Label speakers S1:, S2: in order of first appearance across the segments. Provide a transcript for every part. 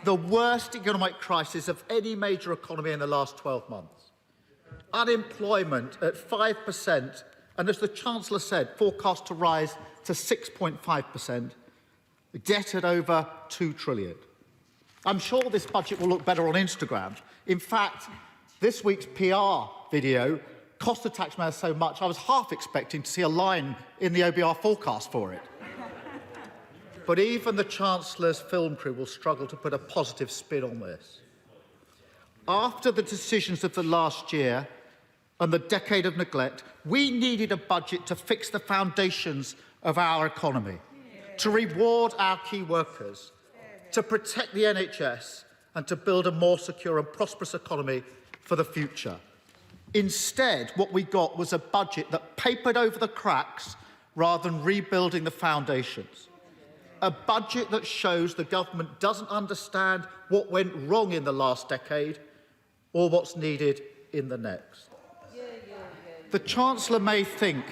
S1: the worst economic crisis of any major economy in the last 12 months. Unemployment at 5%, and as the Chancellor said, forecast to rise to 6.5%, debt at over £2 trillion. I'm sure this budget will look better on Instagram. In fact, this week's PR video cost the taxpayer so much I was half expecting to see a line in the OBR forecast for it. But even the Chancellor's film crew will struggle to put a positive spin on this. After the decisions of the last year and the decade of neglect, we needed a budget to fix the foundations of our economy, to reward our key workers, to protect the NHS and to build a more secure and prosperous economy for the future. Instead, what we got was a budget that papered over the cracks rather than rebuilding the foundations. A budget that shows the government doesn't understand what went wrong in the last decade or what's needed in the next. The Chancellor may think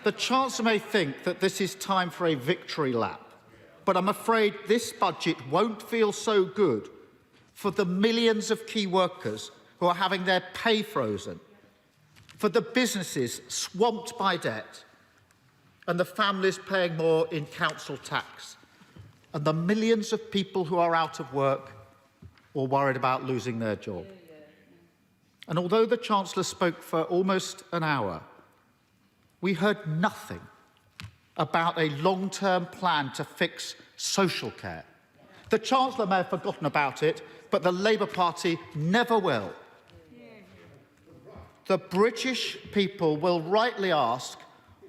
S1: that this is time for a victory lap, but I'm afraid this budget won't feel so good for the millions of key workers who are having their pay frozen, for the businesses swamped by debt, and the families paying more in council tax, and the millions of people who are out of work or worried about losing their job. And although the Chancellor spoke for almost an hour, we heard nothing about a long-term plan to fix social care. The Chancellor may have forgotten about it, but the Labour Party never will. The British people will rightly ask,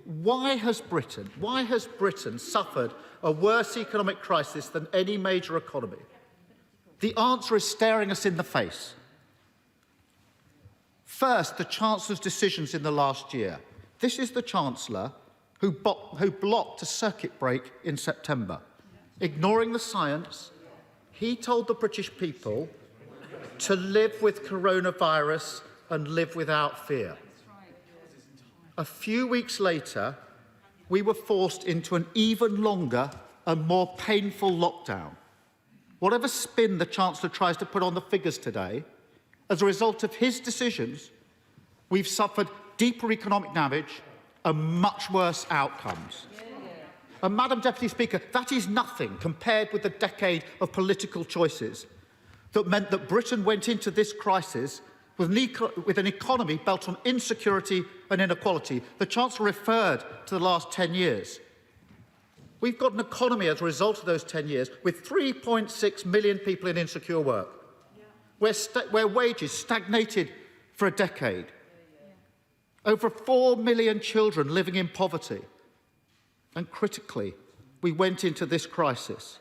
S1: why has Britain suffered a worse economic crisis than any major economy? The answer is staring us in the face. First, the Chancellor's decisions in the last year. This is the Chancellor who blocked a circuit break in September. Ignoring the science, he told the British people to live with coronavirus and live without fear. A few weeks later, we were forced into an even longer and more painful lockdown. Whatever spin the Chancellor tries to put on the figures today, as a result of his decisions, we've suffered deeper economic damage and much worse outcomes. And, Madam Deputy Speaker, that is nothing compared with the decade of political choices that meant that Britain went into this crisis with an economy built on insecurity and inequality. The Chancellor referred to the last 10 years. We've got an economy as a result of those 10 years with 3.6 million people in insecure work, where wages stagnated for a decade, over 4 million children living in poverty. And critically, we went into this crisis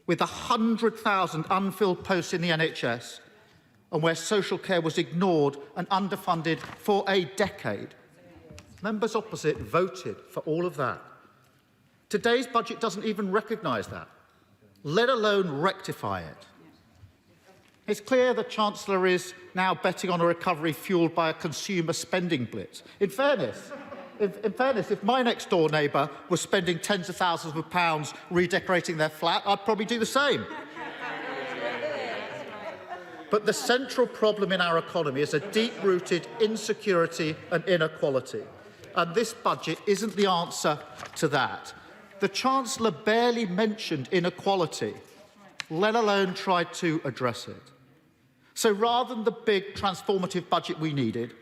S1: with 100,000 unfilled posts in the NHS and where social care was ignored and underfunded for a decade. Members opposite voted for all of that. Today's budget doesn't even recognise that, let alone rectify it. It's clear the Chancellor is now betting on a recovery fuelled by a consumer spending blitz. In fairness, if my next-door neighbour was spending tens of thousands of pounds redecorating their flat, I'd probably do the same. But the central problem in our economy is a deep-rooted insecurity and inequality. And this budget isn't the answer to that. The Chancellor barely mentioned inequality, let alone tried to address it. So rather than the big transformative budget we needed,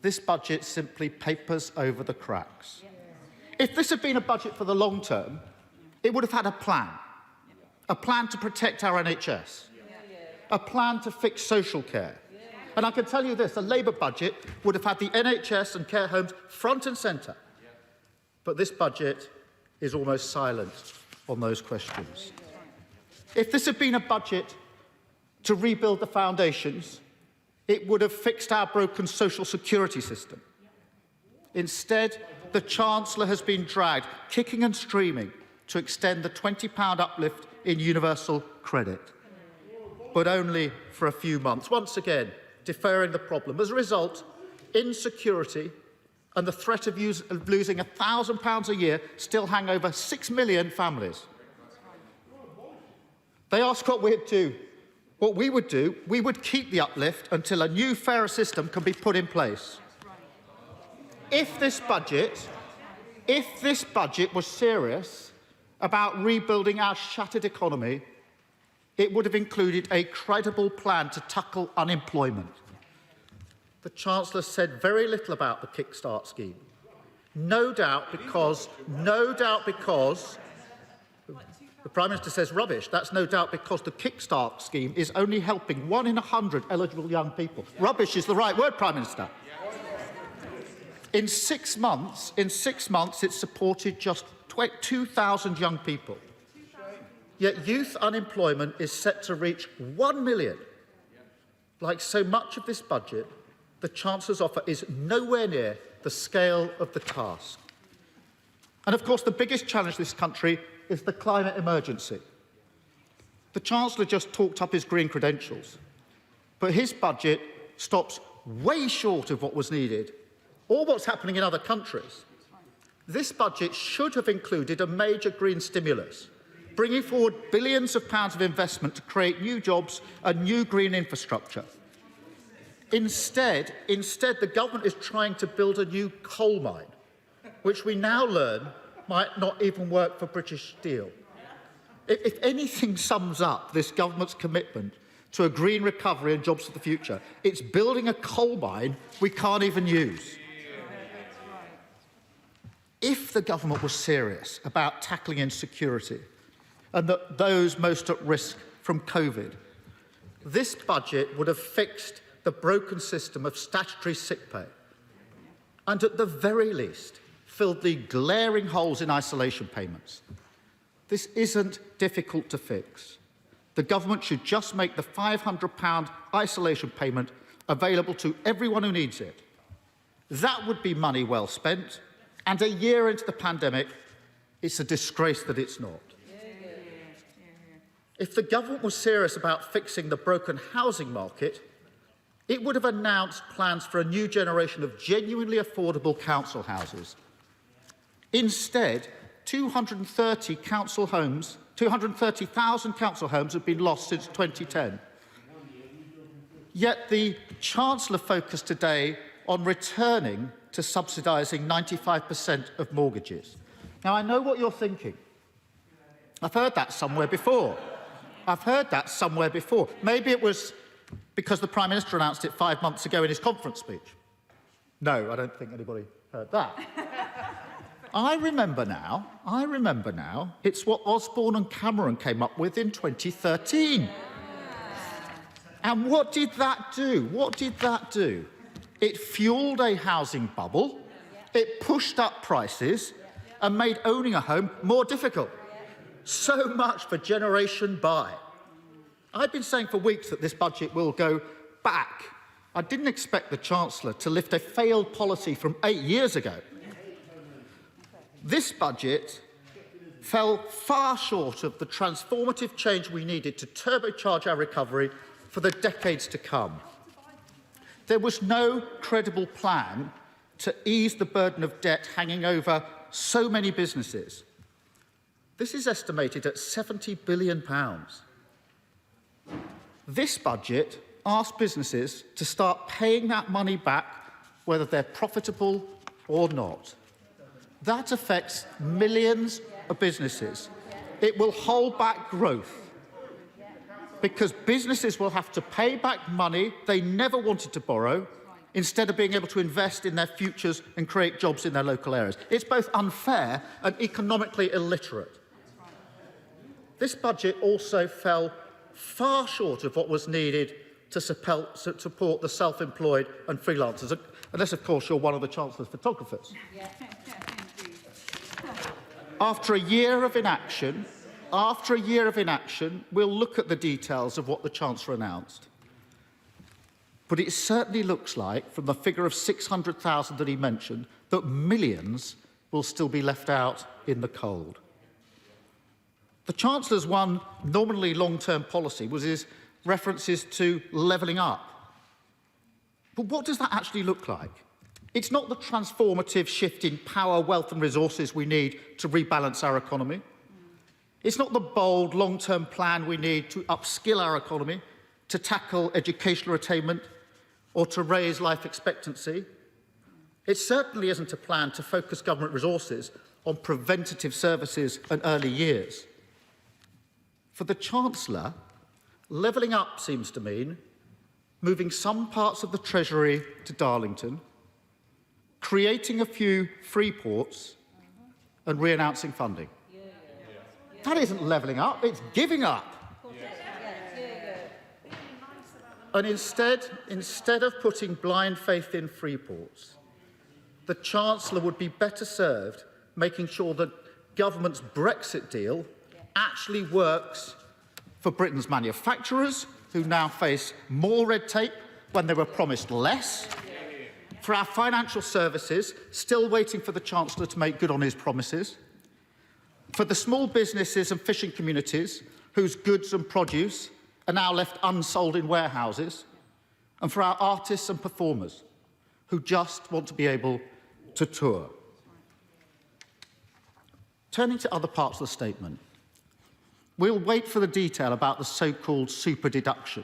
S1: this budget simply papers over the cracks. If this had been a budget for the long term, it would have had a plan to protect our NHS, a plan to fix social care. And I can tell you this, a Labour budget would have had the NHS and care homes front and centre. But this budget is almost silent on those questions. If this had been a budget to rebuild the foundations, it would have fixed our broken social security system. Instead, the Chancellor has been dragged, kicking and screaming, to extend the £20 uplift in universal credit, but only for a few months, once again deferring the problem. As a result, insecurity and the threat of losing £1,000 a year still hang over 6 million families. They ask what we'd do what we would do, we would keep the uplift until a new, fairer system can be put in place. If this budget was serious about rebuilding our shattered economy, it would have included a credible plan to tackle unemployment. The Chancellor said very little about the Kickstart scheme. No doubt because the Prime Minister says rubbish. That's no doubt because the Kickstart scheme is only helping 1 in 100 eligible young people. Rubbish is the right word, Prime Minister. In 6 months, it supported just 2,000 young people. Yet youth unemployment is set to reach 1 million. Like so much of this budget, the Chancellor's offer is nowhere near the scale of the task. And of course, the biggest challenge this country is the climate emergency. The Chancellor just talked up his green credentials, but his budget stops way short of what was needed or what's happening in other countries. This budget should have included a major green stimulus, bringing forward billions of pounds of investment to create new jobs and new green infrastructure. Instead, the government is trying to build a new coal mine, which we now learn might not even work for British Steel. If anything sums up this government's commitment to a green recovery and jobs for the future, it's building a coal mine we can't even use. If the government was serious about tackling insecurity and those most at risk from COVID, this budget would have fixed the broken system of statutory sick pay and, at the very least, filled the glaring holes in isolation payments. This isn't difficult to fix. The government should just make the £500 isolation payment available to everyone who needs it. That would be money well spent, and a year into the pandemic, it's a disgrace that it's not. If the government was serious about fixing the broken housing market, it would have announced plans for a new generation of genuinely affordable council houses. Instead, 230,000 council homes have been lost since 2010. Yet the Chancellor focused today on returning to subsidising 95% of mortgages. Now, I know what you're thinking. I've heard that somewhere before. Maybe it was because the Prime Minister announced it 5 months ago in his conference speech. No, I don't think anybody heard that. I remember now, it's what Osborne and Cameron came up with in 2013. And what did that do? It fuelled a housing bubble, it pushed up prices and made owning a home more difficult. So much for Generation Buy. I've been saying for weeks that this budget will go back. I didn't expect the Chancellor to lift a failed policy from 8 years ago. This budget fell far short of the transformative change we needed to turbocharge our recovery for the decades to come. There was no credible plan to ease the burden of debt hanging over so many businesses. This is estimated at £70 billion. This budget asks businesses to start paying that money back, whether they're profitable or not. That affects millions of businesses. It will hold back growth because businesses will have to pay back money they never wanted to borrow instead of being able to invest in their futures and create jobs in their local areas. It's both unfair and economically illiterate. This budget also fell far short of what was needed to support the self-employed and freelancers, unless, of course, you're one of the Chancellor's photographers. After a year of inaction, we'll look at the details of what the Chancellor announced. But it certainly looks like, from the figure of 600,000 that he mentioned, that millions will still be left out in the cold. The Chancellor's one nominally long-term policy was his references to levelling up. But what does that actually look like? It's not the transformative shift in power, wealth and resources we need to rebalance our economy. It's not the bold long-term plan we need to upskill our economy. to tackle educational attainment or to raise life expectancy. It certainly isn't a plan to focus government resources on preventative services and early years. For the Chancellor, levelling up seems to mean moving some parts of the Treasury to Darlington, creating a few free ports and re-announcing funding. That isn't levelling up, it's giving up. And instead of putting blind faith in free ports, the Chancellor would be better served making sure that government's Brexit deal actually works for Britain's manufacturers, who now face more red tape when they were promised less, for our financial services, still waiting for the Chancellor to make good on his promises, for the small businesses and fishing communities whose goods and produce are now left unsold in warehouses, and for our artists and performers who just want to be able to tour. Turning to other parts of the statement, we'll wait for the detail about the so-called super deduction,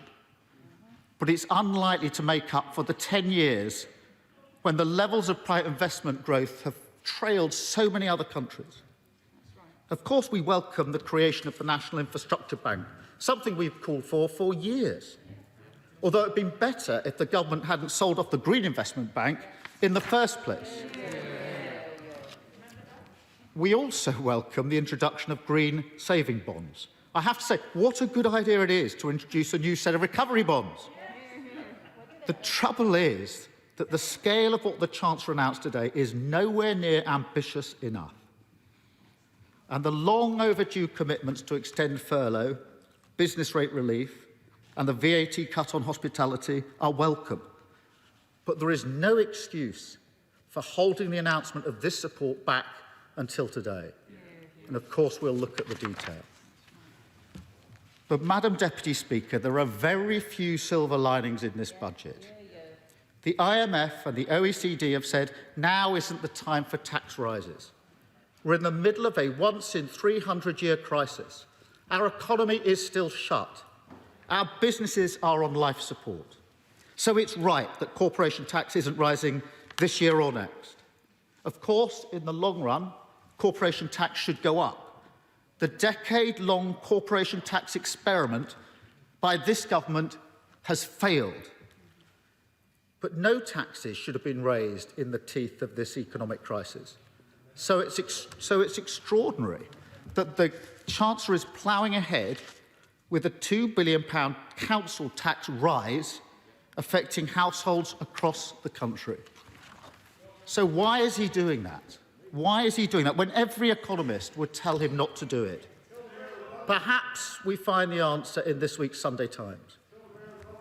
S1: but it's unlikely to make up for the 10 years when the levels of private investment growth have trailed so many other countries. Of course, we welcome the creation of the National Infrastructure Bank, something we've called for years. Although it would have been better if the government hadn't sold off the Green Investment Bank in the first place. We also welcome the introduction of green saving bonds. I have to say, what a good idea it is to introduce a new set of recovery bonds. The trouble is that the scale of what the Chancellor announced today is nowhere near ambitious enough. And the long overdue commitments to extend furlough, business rate relief and the VAT cut on hospitality are welcome. But there is no excuse for holding the announcement of this support back until today. And of course we'll look at the detail. But Madam Deputy Speaker, there are very few silver linings in this budget. The IMF and the OECD have said now isn't the time for tax rises. We're in the middle of a once-in-300-year crisis. Our economy is still shut. Our businesses are on life support. So it's right that corporation tax isn't rising this year or next. Of course, in the long run, corporation tax should go up. The decade-long corporation tax experiment by this government has failed. But no taxes should have been raised in the teeth of this economic crisis. So it's extraordinary that the Chancellor is ploughing ahead with a £2 billion council tax rise affecting households across the country. So why is he doing that? Why is he doing that when every economist would tell him not to do it? Perhaps we find the answer in this week's Sunday Times.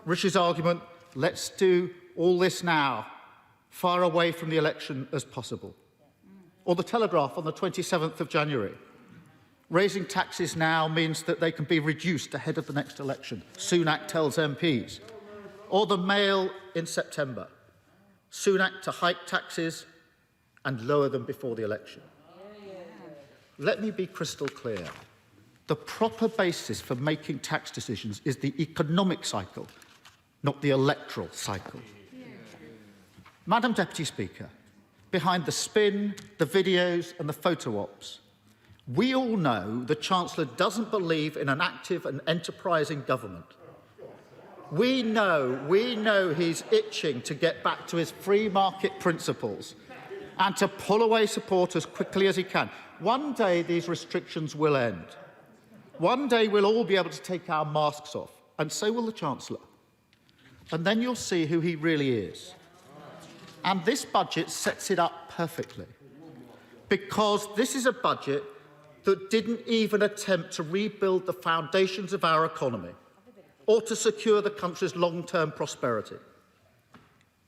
S1: Rishi's argument, let's do all this now, far away from the election as possible. Or the Telegraph on the 27th of January. Raising taxes now means that they can be reduced ahead of the next election, Sunak tells MPs. Or the Mail in September. Sunak to hike taxes and lower them before the election. Let me be crystal clear. The proper basis for making tax decisions is the economic cycle, not the electoral cycle. Madam Deputy Speaker, behind the spin, the videos and the photo ops, we all know the Chancellor doesn't believe in an active and enterprising government. We know he's itching to get back to his free market principles and to pull away support as quickly as he can. One day these restrictions will end. One day we'll all be able to take our masks off, and so will the Chancellor. And then you'll see who he really is. And this budget sets it up perfectly, because this is a budget that didn't even attempt to rebuild the foundations of our economy or to secure the country's long-term prosperity.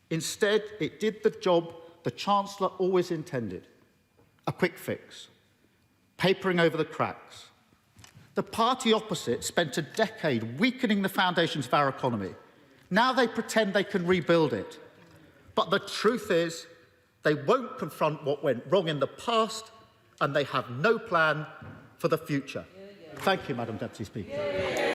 S1: Instead, it did the job the Chancellor always intended, a quick fix, papering over the cracks. The party opposite spent a decade weakening the foundations of our economy. Now they pretend they can rebuild it. But the truth is, they won't confront what went wrong in the past, and they have no plan for the future. Thank you, Madam Deputy Speaker.